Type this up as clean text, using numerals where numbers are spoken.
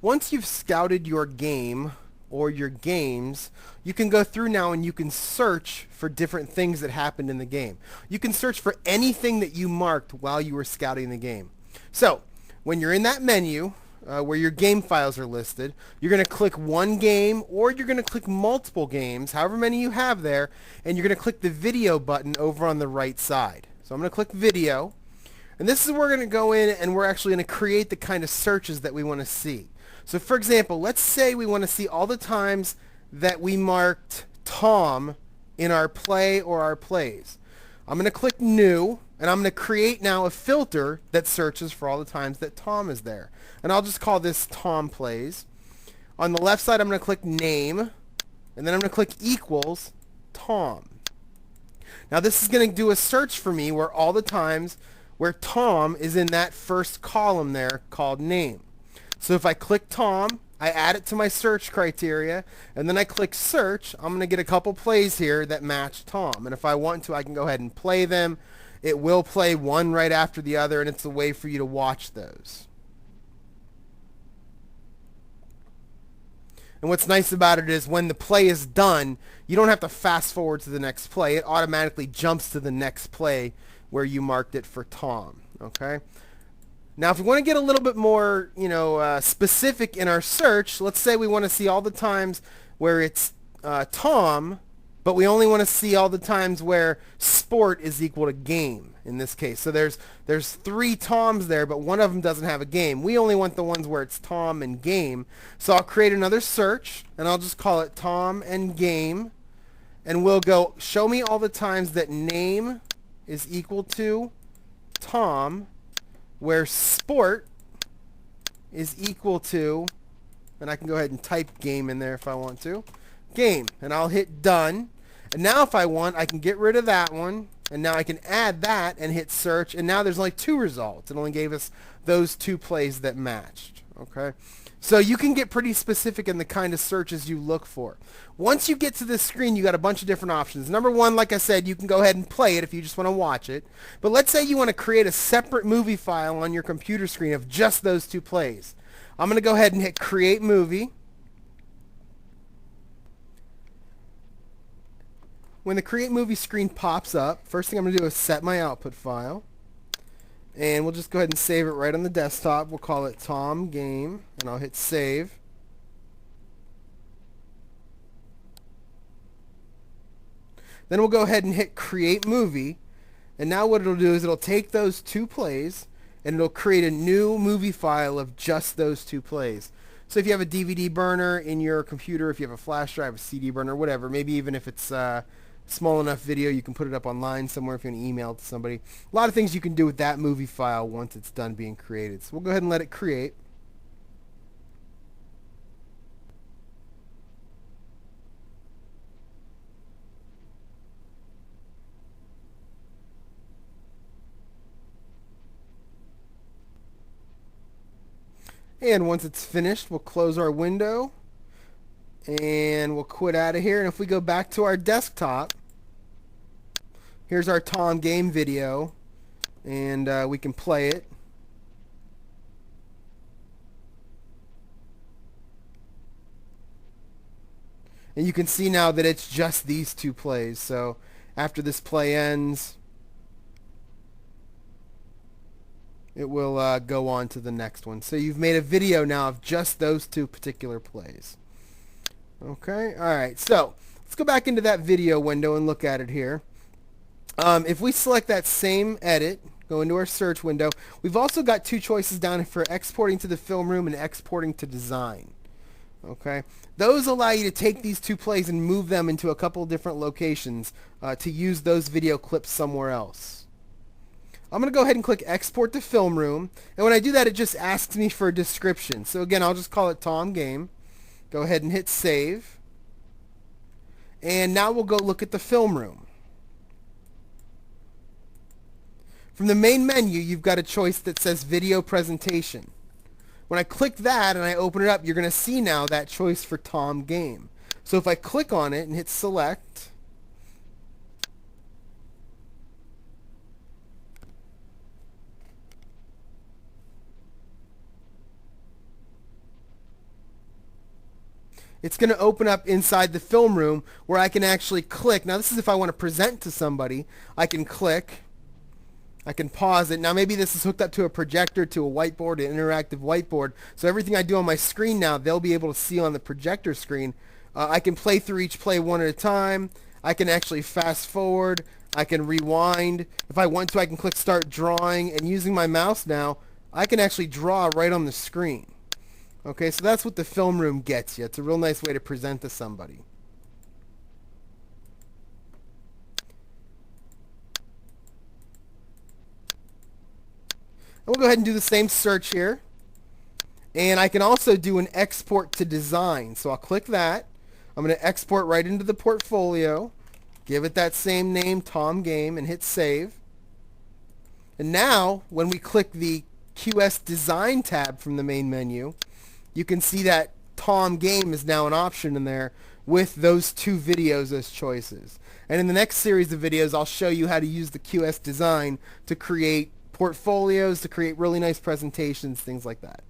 Once you've scouted your game or your games, you can go through now and you can search for different things that happened in the game. You can search for anything that you marked while you were scouting the game. So, when you're in that menu, where your game files are listed, you're going to click one game or you're going to click multiple games, however many you have there, and you're going to click the video button over on the right side. So I'm going to click video, and this is where we're going to go in and we're actually going to create the kind of searches that we want to see. So for example, let's say we want to see all the times that we marked Tom in our play or our plays. I'm going to click new, and I'm going to create now a filter that searches for all the times that Tom is there. And I'll just call this Tom Plays. On the left side, I'm going to click name, and then I'm going to click equals Tom. Now this is going to do a search for me where all the times where Tom is in that first column there called name. So if I click Tom, I add it to my search criteria, and then I click search, I'm going to get a couple plays here that match Tom. And if I want to, I can go ahead and play them. It will play one right after the other, and it's a way for you to watch those. And what's nice about it is when the play is done, you don't have to fast forward to the next play. It automatically jumps to the next play where you marked it for Tom. Okay? Now, if we want to get a little bit more, specific in our search, let's say we want to see all the times where it's Tom, but we only want to see all the times where sport is equal to game in this case. So there's 3 Toms there, but one of them doesn't have a game. We only want the ones where it's Tom and game. So I'll create another search, and I'll just call it Tom and game, and we'll go show me all the times that name is equal to Tom, where sport is equal to, and I can go ahead and type game in there if I want to, game, and I'll hit done. And now if I want, I can get rid of that one, and now I can add that and hit search, and now there's only 2 results. It only gave us those 2 plays that matched. Okay, so you can get pretty specific in the kind of searches you look for. Once you get to this screen, you got a bunch of different options. Number one, like I said, you can go ahead and play it if you just want to watch it. But let's say you want to create a separate movie file on your computer screen of just those 2 plays. I'm going to go ahead and hit create movie. When the create movie screen pops up, first thing I'm going to do is set my output file. And we'll just go ahead and save it right on the desktop. We'll call it Tom Game, and I'll hit save. Then we'll go ahead and hit create movie. And now what it'll do is it'll take those 2 plays and it'll create a new movie file of just those 2 plays. So if you have a DVD burner in your computer, if you have a flash drive, a CD burner, whatever, maybe even if it's small enough video, you can put it up online somewhere if you want to email it to somebody. A lot of things you can do with that movie file once it's done being created. So we'll go ahead and let it create. And once it's finished, we'll close our window and we'll quit out of here. And if we go back to our desktop, here's our Tom Game video, and we can play it. And you can see now that it's just these 2 plays. So after this play ends, it will go on to the next one. So you've made a video now of just those 2 particular plays. Okay, alright, so let's go back into that video window and look at it here. If we select that same edit, go into our search window, we've also got 2 choices down for exporting to the film room and exporting to design. Okay, those allow you to take these 2 plays and move them into a couple different locations to use those video clips somewhere else. I'm going to go ahead and click export to film room, and when I do that it just asks me for a description. So again, I'll just call it Tom Game. Go ahead and hit save, and now we'll go look at the film room. From the main menu, you've got a choice that says video presentation. When I click that and I open it up, you're going to see now that choice for Tom Game. So if I click on it and hit select, it's going to open up inside the film room where I can actually click. Now this is if I want to present to somebody. I can click. I can pause it. Now maybe this is hooked up to a projector, to a whiteboard, an interactive whiteboard. So everything I do on my screen now, they'll be able to see on the projector screen. I can play through each play one at a time. I can actually fast forward. I can rewind. If I want to, I can click start drawing. And using my mouse now, I can actually draw right on the screen. Okay, so that's what the film room gets you. It's a real nice way to present to somebody. We'll go ahead and do the same search here. And I can also do an export to design. So I'll click that. I'm going to export right into the portfolio. Give it that same name, Tom Game, and hit save. And now, when we click the QS Design tab from the main menu, you can see that Tom Game is now an option in there with those two videos as choices. And in the next series of videos, I'll show you how to use the QS Design to create portfolios, to create really nice presentations, things like that.